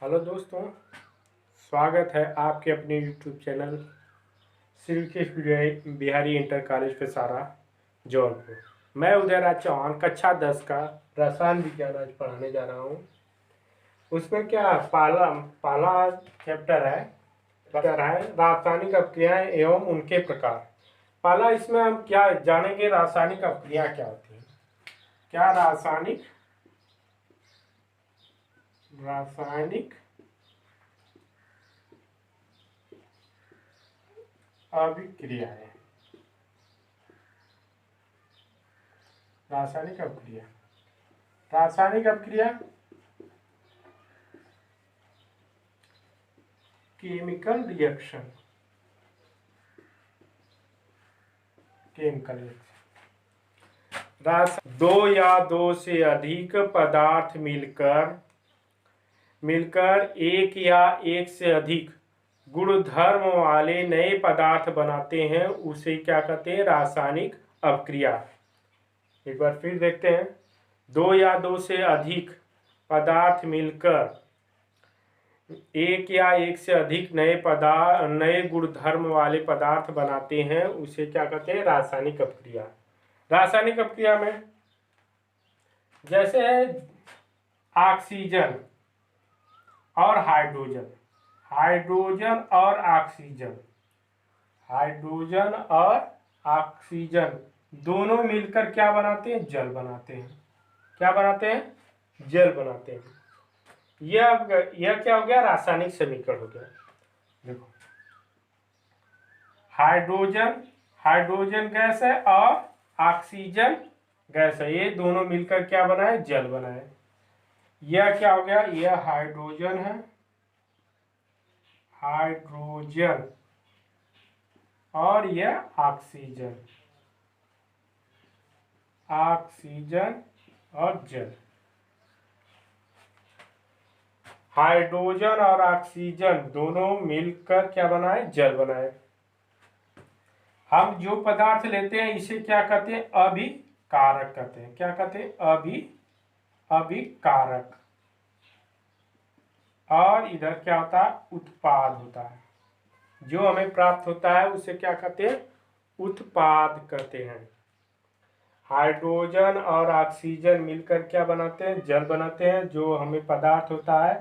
Hello दोस्तों, स्वागत है आपके अपने YouTube channel Shri Bihari inter college Peshara Jaunpur. मैं उदयराज चौहान कक्षा 10 का रसायन विज्ञान आज पढ़ाने जा रहा हूँ। उसमें क्या पहला पहला चैप्टर है रासायनिक अपक्रियाएं एवं उनके प्रकार। पहला इसमें हम क्या जानेंगे, रासायनिक अपक्रिया क्या होती है। क्या रासायनिक अभिक्रियाएं। रासायनिक अपक्रिया रासायनिक अपक्रिया केमिकल रिएक्शन दो या दो से अधिक पदार्थ मिलकर एक या एक से अधिक गुणधर्म वाले नए पदार्थ बनाते हैं, उसे क्या कहते हैं, रासायनिक अपक्रिया। एक बार फिर देखते हैं। दो या दो से अधिक पदार्थ मिलकर एक या एक से अधिक नए गुणधर्म वाले पदार्थ बनाते हैं, उसे क्या कहते हैं, रासायनिक अपक्रिया। रासायनिक अपक्रिया में जैसे है ऑक्सीजन और हाइड्रोजन हाइड्रोजन और ऑक्सीजन दोनों मिलकर क्या बनाते हैं, जल बनाते हैं। क्या बनाते हैं, जल बनाते हैं। यह क्या हो गया, रासायनिक समीकरण हो गया। देखो, हाइड्रोजन गैस है और ऑक्सीजन गैस है, ये दोनों मिलकर क्या बनाए, जल बनाए। यह क्या हो गया, यह हाइड्रोजन है, हाइड्रोजन, और यह ऑक्सीजन और जल। हाइड्रोजन और ऑक्सीजन दोनों मिलकर क्या बनाए, जल बनाए। हम जो पदार्थ लेते हैं इसे क्या कहते हैं, अभिकारक कहते हैं। क्या कहते हैं, अभिकारक। और इधर क्या होता है, उत्पाद होता है। जो हमें प्राप्त होता है उसे क्या कहते हैं, उत्पाद कहते हैं। हाइड्रोजन और ऑक्सीजन मिलकर क्या बनाते हैं, जल बनाते हैं। जो हमें पदार्थ होता है,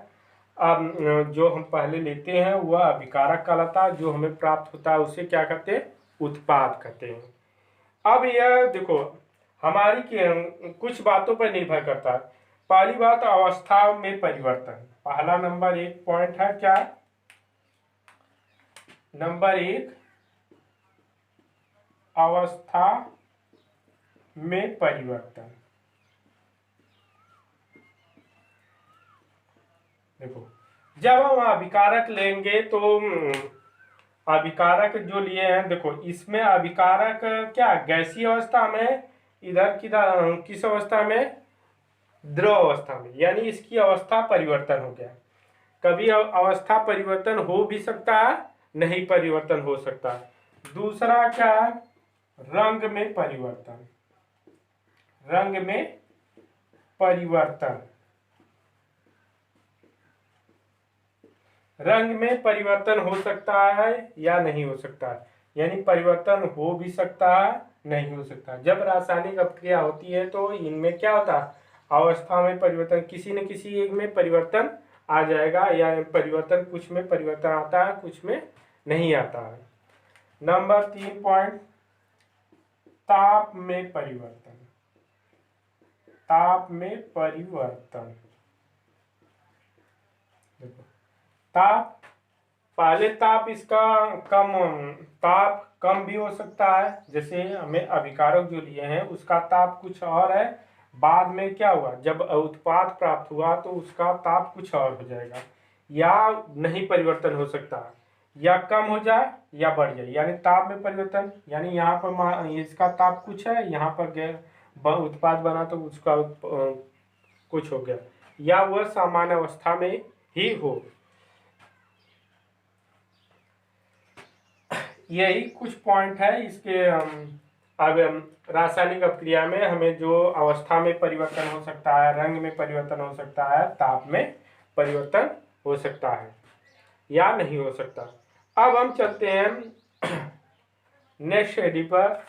अब जो हम पहले लेते हैं वह अभिकारक कहलाता है, जो हमें प्राप्त होता है उसे क्या कहते हैं, उत्पाद कहते हैं। अब यह देखो, हमारी कुछ बातों पर निर्भर करता है। पहली बात, अवस्था में परिवर्तन। पहला नंबर 1 पॉइंट है, क्या नंबर 1, अवस्था में परिवर्तन। देखो, जब हम अभिकारक लेंगे तो अभिकारक जो लिए हैं, देखो इसमें अभिकारक क्या गैसीय अवस्था में, इधर किस अवस्था में, द्रव अवस्था में, यानी इसकी अवस्था परिवर्तन हो गया। कभी अवस्था परिवर्तन हो भी सकता है, नहीं परिवर्तन हो सकता है। दूसरा क्या है, रंग में परिवर्तन। रंग में परिवर्तन हो सकता है या नहीं हो सकता है, यानी परिवर्तन हो भी सकता है, नहीं हो सकता। जब रासायनिक अपक्रिया होती है तो इनमें क्या होता है, अवस्था में परिवर्तन, किसी न किसी एक में परिवर्तन आ जाएगा, या परिवर्तन कुछ में परिवर्तन आता है, कुछ में नहीं आता है। नंबर 3 पॉइंट, ताप में परिवर्तन। देखो, ताप, पहले ताप इसका ताप कम भी हो सकता है। जैसे हमें अभिकारक जो लिए हैं उसका ताप कुछ और है, बाद में क्या हुआ, जब उत्पाद प्राप्त हुआ तो उसका ताप कुछ और हो जाएगा, या नहीं परिवर्तन हो सकता, या कम हो जाए या बढ़ जाए, यानी ताप में परिवर्तन। यानी यहाँ पर इसका ताप कुछ है, यहाँ पर उत्पाद बना तो उसका कुछ हो गया, या वह सामान्य अवस्था में ही हो। यही कुछ पॉइंट है इसके। अब रासायनिक अपक्रिया में हमें जो अवस्था में परिवर्तन हो सकता है, रंग में परिवर्तन हो सकता है, ताप में परिवर्तन हो सकता है या नहीं हो सकता। अब हम चलते हैं नेक्स्ट शेड्यूल पर।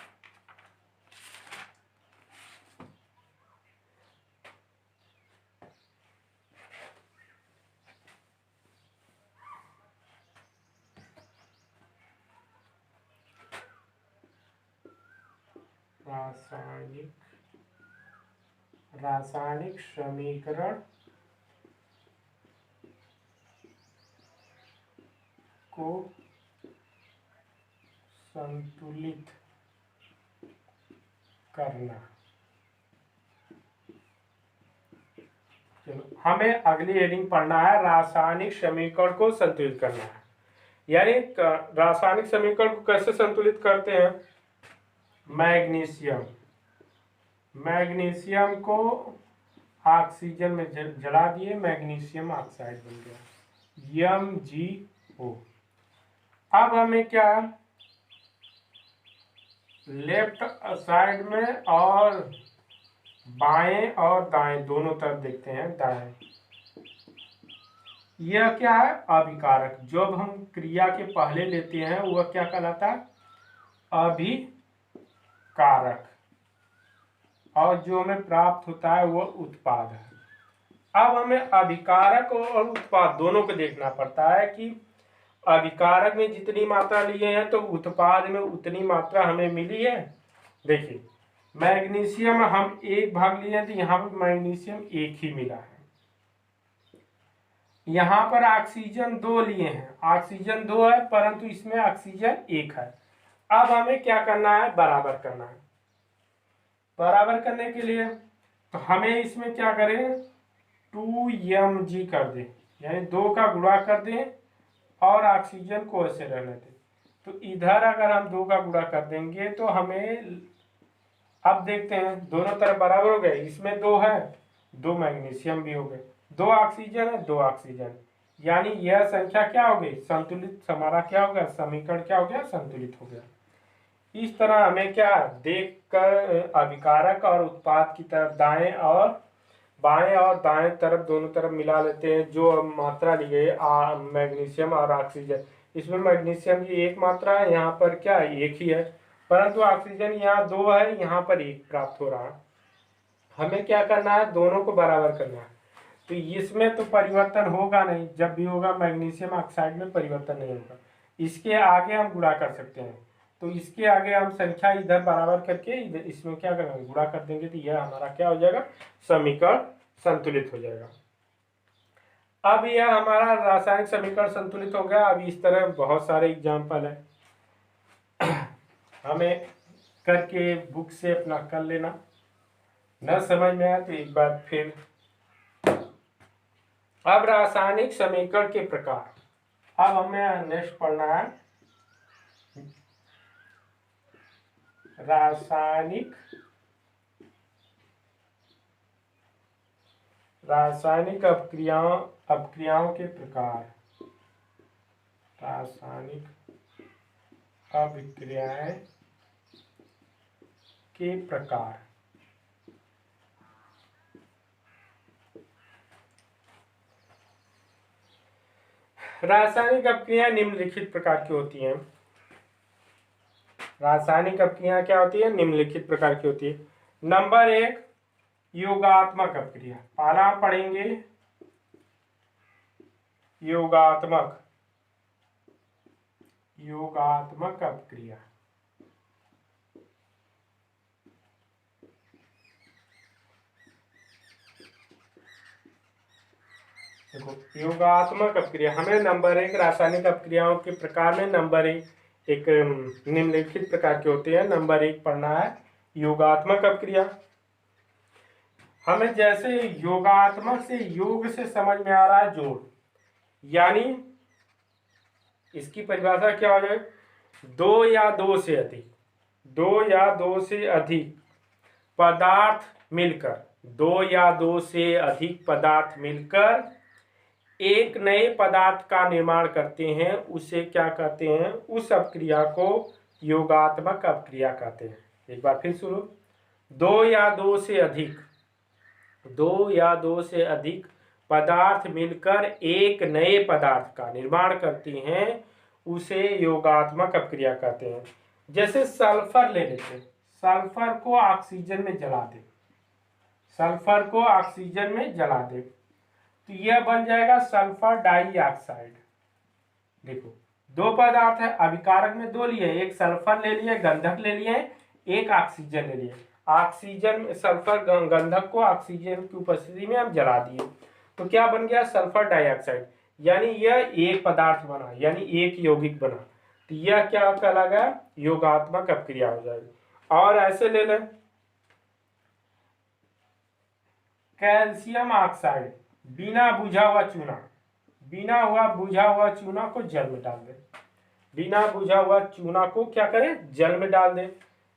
रासायनिक समीकरण को संतुलित करना। चलो हमें अगली हेडिंग पढ़ना है, रासायनिक समीकरण को संतुलित करना है। यानी रासायनिक समीकरण को कैसे संतुलित करते हैं। मैग्नीशियम को ऑक्सीजन में जला दिए, मैग्नीशियम ऑक्साइड बन गया MgO। अब हमें क्या लेफ्ट साइड में और बाएं और दाएं दोनों तरफ देखते हैं। दाएं यह क्या है, अभिकारक। जब हम क्रिया के पहले लेते हैं वह क्या कहलाता है, अभिकारक। और जो हमें प्राप्त होता है वह उत्पाद है। अब हमें अभिकारक और उत्पाद दोनों को देखना पड़ता है कि अभिकारक में जितनी मात्रा लिए हैं तो उत्पाद में उतनी मात्रा हमें मिली है। देखिए मैग्नीशियम हम 1 भाग लिए हैं तो यहाँ पर मैग्नीशियम 1 ही मिला है। यहाँ पर ऑक्सीजन 2 लिए हैं, ऑक्सीजन 2 है परंतु इसमें ऑक्सीजन 1 है। अब हमें क्या करना है, बराबर करना है। बराबर करने के लिए तो हमें इसमें क्या करें, 2mg कर दें, यानी 2 का गुणा कर दें और ऑक्सीजन को ऐसे रहने दें। तो इधर अगर हम 2 का गुणा कर देंगे तो हमें, अब देखते हैं दोनों तरफ बराबर हो गए। इसमें 2 है, 2 मैग्नीशियम भी हो गए, 2 ऑक्सीजन है, 2 ऑक्सीजन, यानी यह संख्या क्या हो गई, संतुलित। हमारा क्या हो गया, समीकरण क्या हो गया, संतुलित हो गया। इस तरह हमें क्या देखकर अभिकारक और उत्पाद की तरफ दाएं और दाएं तरफ दोनों तरफ मिला लेते हैं जो मात्रा ली गई मैग्नीशियम और ऑक्सीजन। इसमें मैग्नीशियम की 1 मात्रा है, यहाँ पर क्या 1 ही है, परंतु ऑक्सीजन यहाँ 2 है, यहाँ पर 1 प्राप्त हो रहा है। हमें क्या करना है, दोनों को बराबर करना है। तो इसमें तो परिवर्तन होगा नहीं, जब भी होगा मैग्नीशियम ऑक्साइड में परिवर्तन नहीं होगा। इसके आगे हम गुणा कर सकते हैं, तो इसके आगे हम संख्या इधर बराबर करके इधर इसमें क्या करेंगे, गुणा कर देंगे, तो यह हमारा क्या हो जाएगा, समीकरण संतुलित हो जाएगा। अब यह हमारा रासायनिक समीकरण संतुलित हो गया। अब इस तरह बहुत सारे एग्जाम्पल है, हमें करके बुक से अपना कर लेना। न समझ में आया तो एक बार फिर। अब रासायनिक समीकरण के प्रकार, अब हमें नेक्स्ट पढ़ना है रासायनिक अपक्रियाओं के प्रकार। रासायनिक अभिक्रियाएं के प्रकार। रासायनिक अपक्रिया निम्नलिखित प्रकार की होती हैं। रासायनिक अपक्रिया क्या होती है, निम्नलिखित प्रकार की होती है। नंबर 1 योगात्मक अपक्रिया। पहला हम पढ़ेंगे योगात्मक अपक्रिया। देखो योगात्मक अपक्रिया, हमें नंबर 1 रासायनिक अपक्रियाओं के प्रकार में नंबर 1 निम्नलिखित प्रकार के होते हैं। नंबर 1 पढ़ना है योगात्मक अपक्रिया। हमें जैसे योगात्मक से योग से समझ में आ रहा है जोड़, यानी इसकी परिभाषा क्या हो जाए, 2 या 2 से अधिक, 2 या 2 से अधिक पदार्थ मिलकर, 2 या 2 से अधिक पदार्थ मिलकर एक नए पदार्थ का निर्माण करते हैं, उसे क्या कहते हैं, उस अपक्रिया को योगात्मक अपक्रिया कहते हैं। एक बार फिर सुनो, 2 या 2 से अधिक पदार्थ मिलकर एक नए पदार्थ का निर्माण करती हैं उसे योगात्मक अपक्रिया कहते हैं। जैसे सल्फर ले लेते हैं, सल्फर को ऑक्सीजन में जला दे, सल्फर को ऑक्सीजन में जला दे तो यह बन जाएगा सल्फर डाइऑक्साइड। देखो दो पदार्थ है, अभिकारक में दो लिए, एक सल्फर ले लिए, गंधक ले लिए, एक ऑक्सीजन ले लिए। ऑक्सीजन सल्फर गंधक को ऑक्सीजन की उपस्थिति में हम जला दिए तो क्या बन गया सल्फर डाइऑक्साइड, यानी यह एक पदार्थ बना, यानी एक यौगिक बना। तो यह क्या कहलाएगा योगात्मक अपक्रिया हो जाएगी। और ऐसे ले लें कैल्शियम ऑक्साइड, बिना बुझा हुआ चूना, बिना बुझा हुआ चूना को जल में डाल दें, बिना बुझा हुआ चूना को क्या करें जल में डाल दें,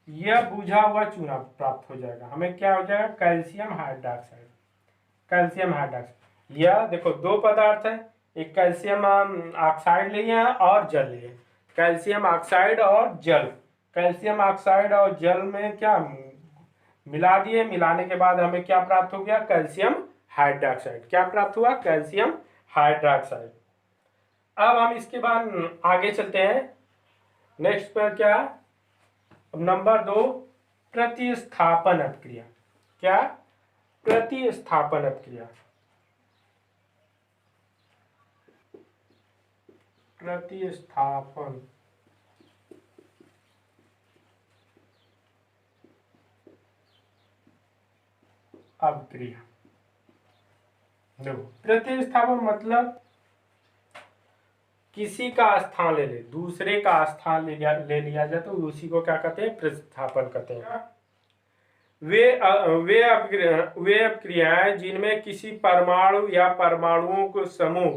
यह बुझा हुआ चूना प्राप्त हो जाएगा। हमें क्या हो जाएगा कैल्शियम हाइड्रोक्साइड, कैल्शियम हाइड्रोक्साइड। यह देखो दो पदार्थ है, एक कैल्शियम ऑक्साइड लिए हैं और जल लिए, कैल्शियम ऑक्साइड और जल, कैल्शियम ऑक्साइड और जल में क्या मिला दिए, मिलाने के बाद हमें क्या प्राप्त हो गया कैल्शियम हाइड्रोक्साइड। क्या प्राप्त हुआ कैल्शियम हाइड्रोक्साइड। अब हम इसके बाद आगे चलते हैं, नेक्स्ट पर क्या नंबर 2 प्रतिस्थापन अपक्रिया। क्या प्रतिस्थापन अपक्रिया, प्रतिस्थापन अपक्रिया। देखो प्रतिस्थापन मतलब किसी का स्थान ले ले, दूसरे का स्थान ले लिया जाए तो उसी को क्या कहते हैं प्रतिस्थापन कहते हैं। वे अपक्रियाएं जिनमें किसी परमाणु या परमाणुओं के समूह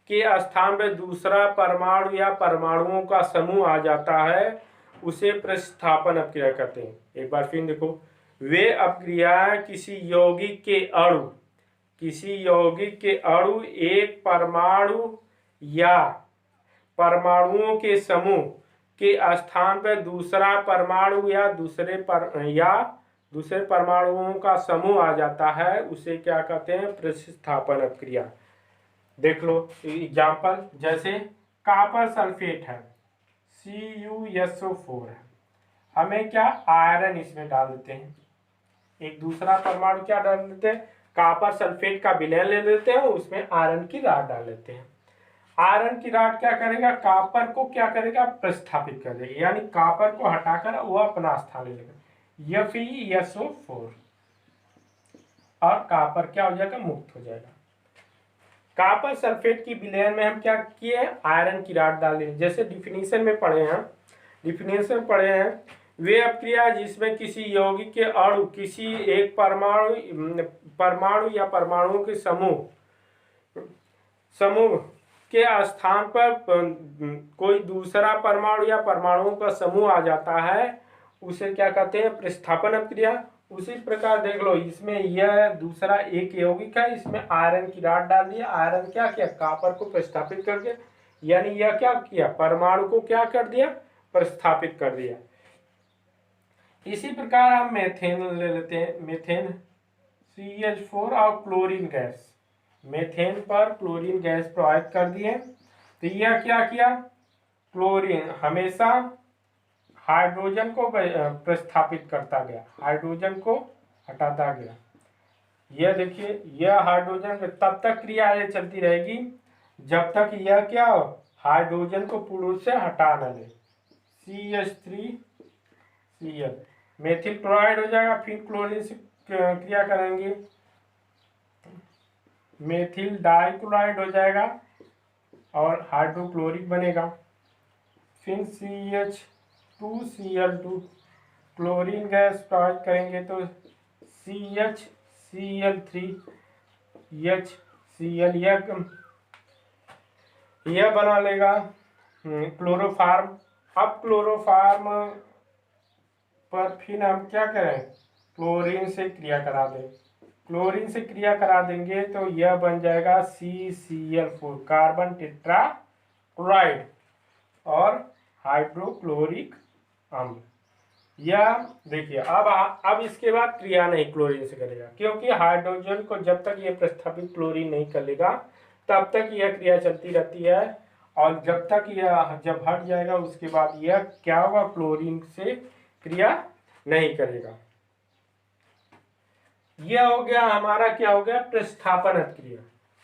के स्थान पर दूसरा परमाणु या परमाणुओं का समूह आ जाता है उसे प्रतिस्थापन अपक्रिया कहते हैं। एक बार फिर देखो, वे अपक्रियाएं किसी यौगिक के अणु, किसी यौगिक के अणु एक परमाणु या परमाणुओं के समूह के स्थान पर दूसरा परमाणु या दूसरे परमाणुओं का समूह आ जाता है उसे क्या कहते हैं प्रतिस्थापन अपक्रिया। देख लो एग्जाम्पल, जैसे कॉपर सल्फेट है CuSO4 है, हमें क्या आयरन इसमें डाल देते हैं, एक दूसरा परमाणु क्या डाल देते हैं कॉपर सल्फेट का विलयन ले लेते हैं, उसमें आयरन की राड डाल लेते हैं। आयरन की राड क्या करेगा कॉपर को क्या करेगा प्रतिस्थापित कर देगा, यानी कॉपर को हटाकर वो अपना स्थान ले लेगा FeSO4 और कॉपर क्या हो जाएगा मुक्त हो जाएगा। कॉपर सल्फेट की विलयन में हम क्या किए आयरन की राड डाल दें। जैसे डिफिनीशन में पढ़े हैं, वे अपक्रिया जिसमें किसी यौगिक के अणु किसी एक परमाणु या परमाणुओं के समूह के स्थान पर कोई दूसरा परमाणु या परमाणुओं का समूह आ जाता है उसे क्या कहते हैं प्रतिस्थापन अपक्रिया। उसी प्रकार देख लो, इसमें यह दूसरा एक यौगिक है, इसमें आयरन की राड डाल दिया, आयरन क्या किया कॉपर को प्रतिस्थापित कर दिया, यानी यह क्या किया परमाणु को क्या कर दिया प्रतिस्थापित कर दिया। इसी प्रकार हम मेथेन ले लेते हैं, मेथेन CH4 और क्लोरीन गैस, मेथेन पर क्लोरीन गैस प्रोवाइड कर दिए तो यह क्या किया क्लोरीन हमेशा हाइड्रोजन को प्रतिस्थापित करता गया, हाइड्रोजन को हटाता गया। यह देखिए यह हाइड्रोजन तब तक क्रिया ये चलती रहेगी जब तक यह क्या हो हाइड्रोजन को पूर्ण रूप से हटा न ले। CH3Cl मेथिल क्लोराइड हो जाएगा, फिर क्लोरीन से क्रिया करेंगे मेथिल डाइक्लोराइड हो जाएगा और हाइड्रोक्लोरिक बनेगा। फिर CH2Cl2 क्लोरीन गैस प्रोवाइड करेंगे तो CHCl3HCl यह बना लेगा क्लोरोफार्म। अब क्लोरोफार्म पर फिर हम क्या करें क्लोरीन से क्रिया करा दें, क्लोरीन से क्रिया करा देंगे तो यह बन जाएगा CCl4 कार्बन टेट्रा क्लोराइड और हाइड्रोक्लोरिक अम्ल। या देखिए अब इसके बाद क्रिया नहीं क्लोरीन से करेगा, क्योंकि हाइड्रोजन को जब तक ये प्रतिस्थापित क्लोरीन नहीं कर लेगा तब तक यह क्रिया चलती रहती है, और जब तक यह जब हट जाएगा उसके बाद यह क्या होगा, क्लोरीन से क्रिया नहीं करेगा। यह हो गया हमारा, क्या हो गया, प्रतिस्थापन क्रिया।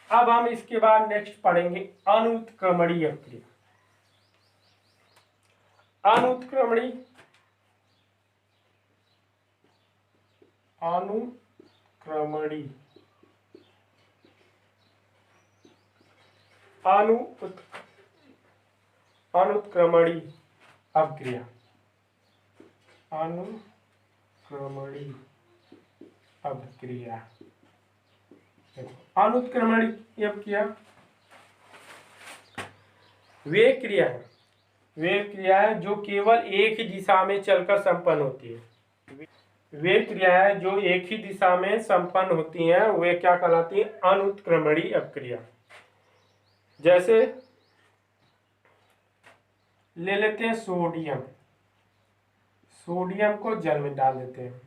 अब हम इसके बाद नेक्स्ट पढ़ेंगे अनुत्क्रमणीय क्रिया। अनुत्क्रमणी अनुक्रमणी अनुत्क्रमणी अपक्रिया। अनुक्रमणी अपक्रिया। अनुत्क्रमणी अपक्रिया वे क्रियाएं जो केवल एक ही दिशा में चलकर संपन्न होती है। वे क्रियाएं जो एक ही दिशा में संपन्न होती हैं वे क्या कहलाती हैं, अनुत्क्रमणी अपक्रिया। जैसे ले लेते हैं सोडियम, सोडियम को जल में डाल देते हैं,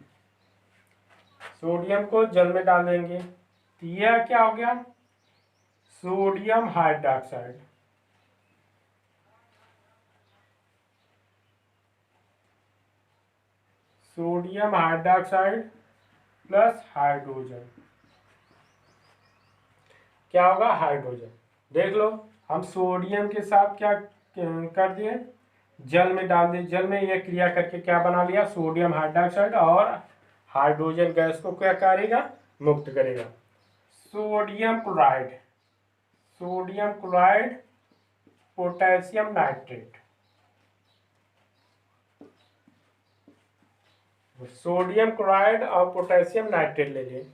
सोडियम को जल में डाल देंगे तो यह क्या हो गया, sodium hydroxide. Sodium hydroxide plus hydrogen क्या होगा, हाइड्रोजन। देख लो हम सोडियम के साथ क्या कर दिए, जल में डाल दिए, जल में यह क्रिया करके क्या बना लिया, सोडियम हाइड्रोक्साइड, और हाइड्रोजन गैस को क्या करेगा, मुक्त करेगा। Sodium chloride, sodium chloride potassium nitrate, sodium chloride और पोटेशियम नाइट्रेट ले लिए।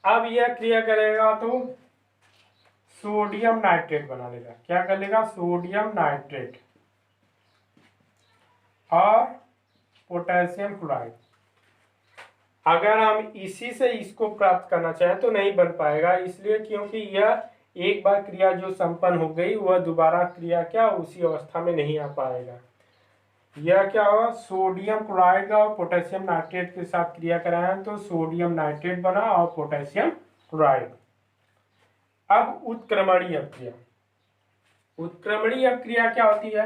अब यह क्रिया करेगा तो सोडियम नाइट्रेट बना लेगा, क्या कर लेगा, सोडियम नाइट्रेट और पोटेशियम क्लोराइड। अगर हम इसी से इसको प्राप्त करना चाहें तो नहीं बन पाएगा, इसलिए क्योंकि यह एक बार क्रिया जो संपन्न हो गई वह दोबारा क्रिया क्या उसी अवस्था में नहीं आ पाएगा। यह क्या होगा, सोडियम क्लोराइड और पोटेशियम नाइट्रेट के साथ क्रिया कराएं तो सोडियम नाइट्रेट बना और पोटेशियम क्लोराइड। अब उत्क्रमणीय अपक्रिया, उत्क्रमणीय अपक्रिया क्या होती है,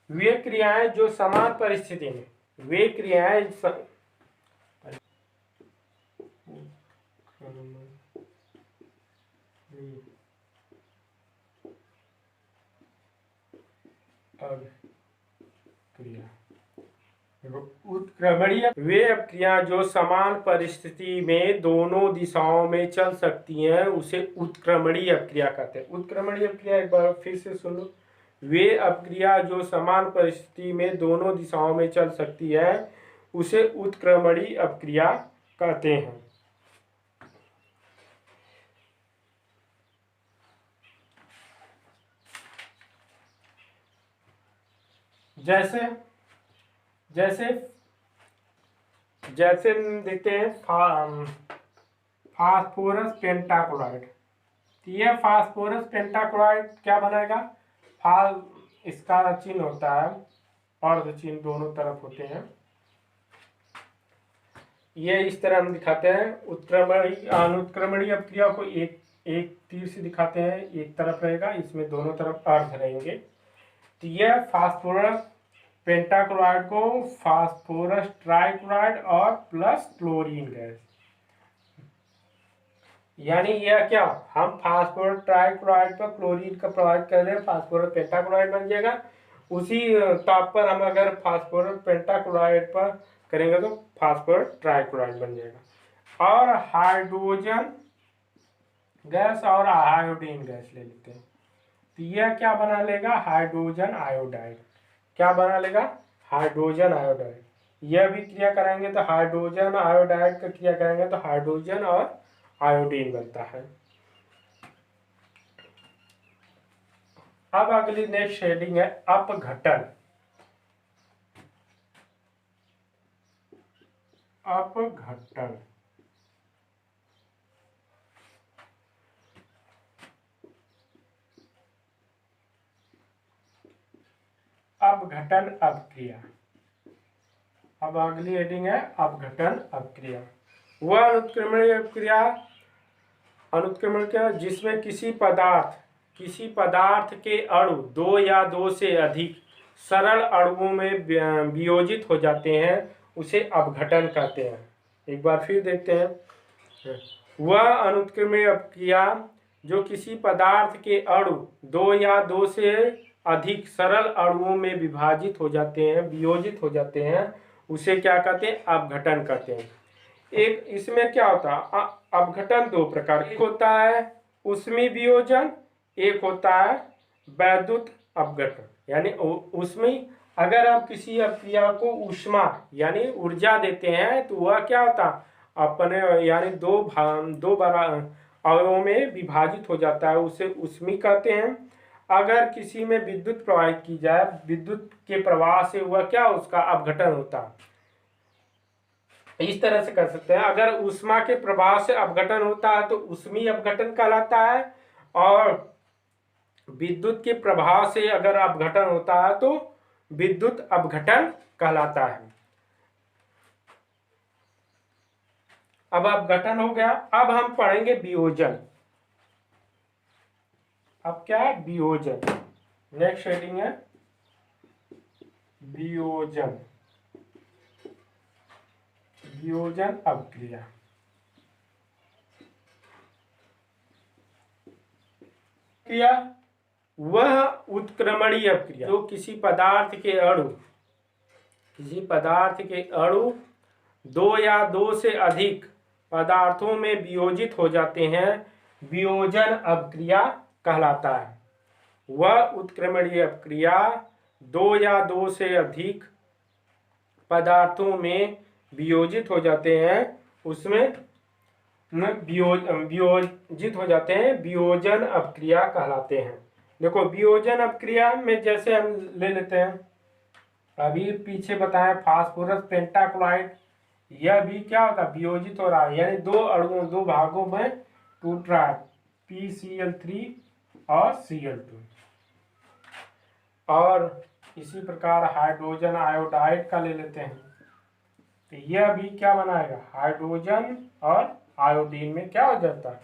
वे क्रियाएं जो समान परिस्थिति में, वे क्रियाएं उत्क्रमणीय वे अपक्रिया जो समान परिस्थिति में दोनों दिशाओं में चल सकती हैं उसे उत्क्रमणीय अपक्रिया कहते हैं। उत्क्रमणीय अपक्रिया एक बार फिर से सुन लो, वे अपक्रिया जो समान परिस्थिति में दोनों दिशाओं में चल सकती है उसे उत्क्रमणीय अपक्रिया कहते हैं। जैसे जैसे जैसे देखते हैं फास्फोरस पेंटाक्लोराइड, तो यह फास्फोरस पेंटाक्लोराइड क्या बनाएगा, इसका चिन्ह होता है और चिन्ह दोनों तरफ होते हैं, ये इस तरह हम दिखाते हैं। अनुत्क्रमणीय अपक्रिया को एक तीर से दिखाते हैं, एक तरफ रहेगा, इसमें दोनों तरफ अर्ध रहेंगे। तो यह फास्फोरस पेंटाक्लोराइड को फास्फोरस ट्राइक्लोराइड और प्लस क्लोरीन गैस, यानी यह क्या, हम फास्फोरस ट्राइक्लोराइड पर क्लोरीन का प्रभावित कर रहे हैं, फास्फोरस पेंटाक्लोराइड बन जाएगा। उसी ताप पर हम अगर फास्फोरस पेंटाक्लोराइड पर करेंगे तो फास्फोरस ट्राइक्लोराइड बन जाएगा। और हाइड्रोजन गैस और आयोडीन गैस ले लेते हैं, तो यह क्या बना लेगा, हाइड्रोजन आयोडाइड, क्या बना लेगा, हाइड्रोजन आयोडाइड। यह भी क्रिया कराएंगे तो हाइड्रोजन आयोडाइड का क्रिया करेंगे तो हाइड्रोजन और आयोडीन बनता है। अब अगली नेक्स्ट हेडिंग है अपघटन। अपघटन अपघटन अपक्रिया। अब अगली हेडिंग है अपघटन अपक्रिया। वह अनुत्क्रमणीय अपक्रिया जिसमें किसी पदार्थ के अणु दो या दो से अधिक सरल अणुओं में वियोजित हो जाते हैं उसे अपघटन कहते हैं। एक बार फिर देखते हैं। वह अनुत्क्रमणीय अपक्रिया जो किसी पदार्थ के अणु दो या दो से अधिक सरल अणुओं में वियोजित हो जाते हैं उसे क्या कहते हैं? अपघटन कहते हैं। एक इसमें क्या होता है? अपघटन दो प्रकार का होता है, ऊष्मीय वियोजन, एक होता है वैद्युत अपघटन। यानी ऊष्मीय, अगर आप किसी अपक्रिया को ऊष्मा यानी ऊर्जा देते हैं तो वह क्या होता है? अपने यानी दो अणुओं में विभाजित हो जाता है, उसे ऊष्मीय कहते हैं। अगर किसी में विद्युत प्रवाहित की जाए, विद्युत के प्रवाह से हुआ क्या? उसका अपघटन होता है। इस तरह से कर सकते हैं। अगर ऊष्मा के प्रभाव से अपघटन होता है तो ऊष्मीय अपघटन कहलाता है, और विद्युत के प्रभाव से अगर अपघटन होता है तो विद्युत अपघटन कहलाता है। अब अपघटन हो गया। अब हम पढ़ेंगे वियोजन। अब क्या है? वियोजन। नेक्स्ट हेडिंग है वियोजन। वियोजन अपक्रिया। क्रिया वह उत्क्रमणीय अपक्रिया जो किसी पदार्थ के अणु दो या दो से अधिक पदार्थों में वियोजित हो जाते हैं, वियोजन अपक्रिया कहलाता है। वह उत्क्रमणीय अपक्रिया दो या दो से अधिक पदार्थों में वियोजित हो जाते हैं, उसमें वियोजित हो जाते हैं, वियोजन अपक्रिया कहलाते हैं। देखो वियोजन अपक्रिया में जैसे हम ले लेते हैं, अभी पीछे बताया फास्फोरस पेंटाक्लोराइड, यह भी क्या होता है? वियोजित हो रहा है, यानी दो भागों में टूट रहा है, PCl3 और Cl2। और इसी प्रकार हाइड्रोजन आयोडाइड का ले लेते हैं, तो यह भी क्या बनाएगा? हाइड्रोजन और आयोडीन में क्या हो जाता है?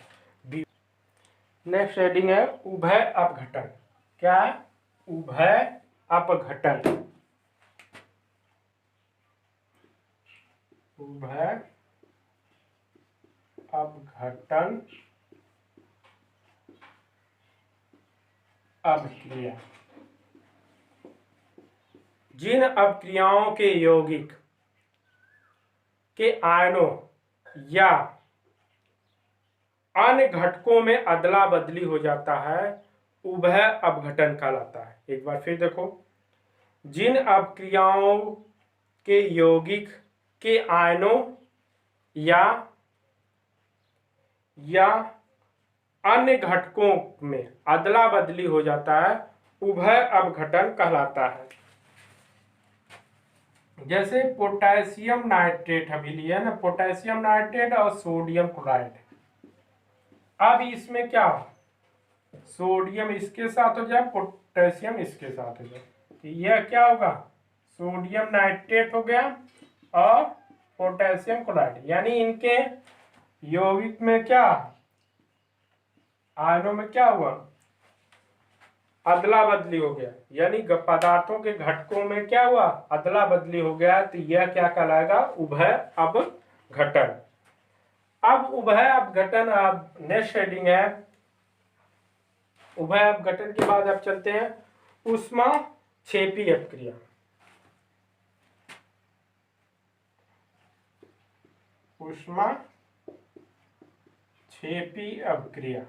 नेक्स्ट हेडिंग है उभय अपघटन। क्या है? उभय अपघटन। उभय अपघटन अपक्रिया जिन अपक्रियाओं के यौगिक के आयनों या अन्य घटकों में अदला बदली हो जाता है, उभय अपघटन कहलाता है। एक बार फिर देखो, जिन अपक्रियाओं के यौगिक के आयनों या अन्य घटकों में अदला बदली हो जाता है, उभय अपघटन कहलाता है। जैसे पोटेशियम नाइट्रेट अभी लिया ना, पोटेशियम नाइट्रेट और सोडियम क्लोराइड। अब इसमें क्या हो? सोडियम इसके साथ हो जाए, पोटेशियम इसके साथ हो जाए, तो यह क्या होगा? सोडियम नाइट्रेट हो गया और पोटेशियम क्लोराइड। यानी इनके यौगिक में क्या, आयनों में क्या हुआ? अदला बदली हो गया, यानी पदार्थों के घटकों में क्या हुआ? अदला बदली हो गया, तो यह क्या कहलाएगा? उभय अपघटन। अब उभय अपघटन, अब नेक्स्ट हेडिंग है उभय अपघटन के बाद अब चलते हैं ऊष्मा क्षेपी अपक्रिया। ऊष्मा क्षेपी अपक्रिया।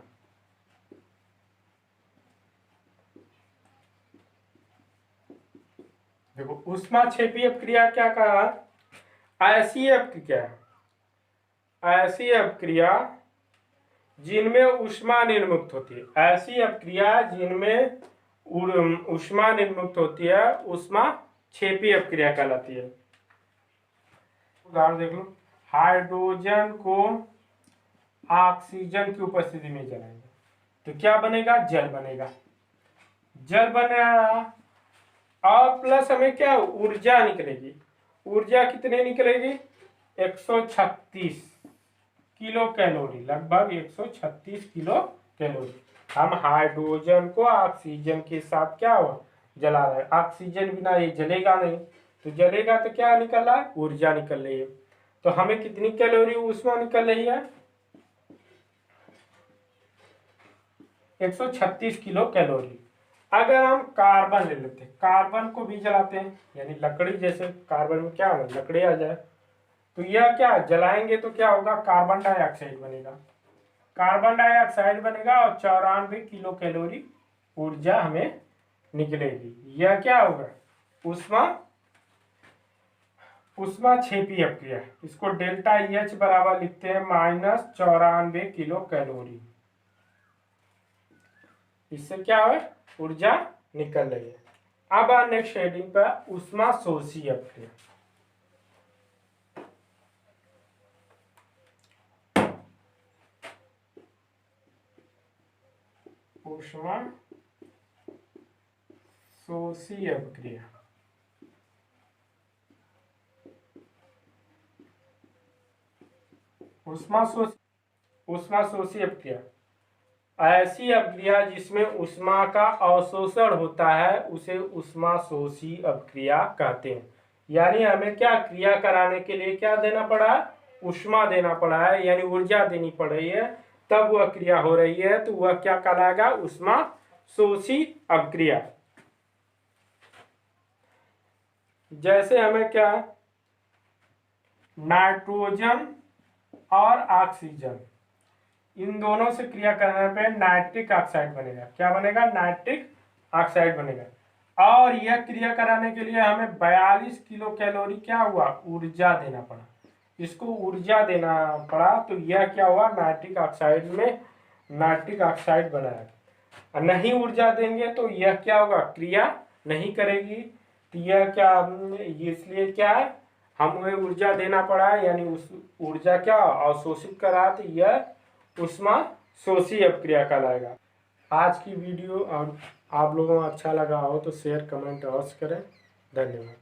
देखो ऊष्मा क्षेपी अपक्रिया क्या कहा? ऐसी अपक्रिया जिनमें ऊष्मा निर्मुक्त होती है। ऐसी अपक्रिया जिनमें ऊष्मा निर्मुक्त होती है, ऊष्मा क्षेपी अपक्रिया कहलाती है। उदाहरण देख लो, हाइड्रोजन को ऑक्सीजन की उपस्थिति में जलाएंगे तो क्या बनेगा? जल बनेगा। जल बनेगा और प्लस हमें क्या ऊर्जा निकलेगी। ऊर्जा कितने निकलेगी? 136 किलो कैलोरी, लगभग 136 किलो कैलोरी। हम हाइड्रोजन को ऑक्सीजन के साथ क्या हो जला रहे हैं, ऑक्सीजन बिना ये जलेगा नहीं, तो जलेगा तो क्या निकल रहा है? ऊर्जा निकल रही है। तो हमें कितनी कैलोरी ऊष्मा निकल रही है? 136 किलो कैलोरी। अगर हम कार्बन ले लेते हैं, कार्बन को भी जलाते हैं, यानी लकड़ी, जैसे कार्बन में क्या हो, लकड़ी आ जाए, तो यह क्या जलाएंगे तो क्या होगा? कार्बन डाइऑक्साइड बनेगा। कार्बन डाइऑक्साइड बनेगा और 94 किलो कैलोरी ऊर्जा हमें निकलेगी। यह क्या होगा? ऊष्मा ऊष्माक्षेपी अपक्रिया। इसको डेल्टा एच बराबर लिखते हैं -94 किलो कैलोरी। इससे क्या है? ऊर्जा निकल रही है। अब नेक्स्ट हेडिंग पर ऊष्मा शोषी अपक्रिया। ऊष्मा शोषी अपक्रिया। ऊष्मा शोषी अपक्रिया ऐसी अपक्रिया जिसमें ऊष्मा का अवशोषण होता है, उसे ऊष्मा शोषी अपक्रिया कहते हैं। यानी हमें क्या क्रिया कराने के लिए क्या देना पड़ा है? ऊष्मा देना पड़ा है, यानी ऊर्जा देनी पड़ रही है, तब वह क्रिया हो रही है, तो वह क्या कहलाएगा? ऊष्मा शोषी अपक्रिया। जैसे हमें क्या, नाइट्रोजन और ऑक्सीजन, इन दोनों से क्रिया करने पे नाइट्रिक ऑक्साइड बनेगा। क्या बनेगा? नाइट्रिक ऑक्साइड बनेगा। और यह क्रिया कराने के लिए हमें 42 किलो कैलोरी क्या हुआ? ऊर्जा देना पड़ा। इसको ऊर्जा देना पड़ा, तो यह क्या हुआ? नाइट्रिक ऑक्साइड में नाइट्रिक ऑक्साइड बनाया। नहीं ऊर्जा देंगे तो यह क्या होगा? क्रिया नहीं करेगी। तो यह क्या, इसलिए क्या है, हमें ऊर्जा देना पड़ा, यानी उस ऊर्जा क्या अवशोषित करा, तो यह ऊष्मा शोषी अपक्रिया कहलाएगा। आज की वीडियो आप लोगों को अच्छा लगा हो तो शेयर, कमेंट अवश्य करें। धन्यवाद।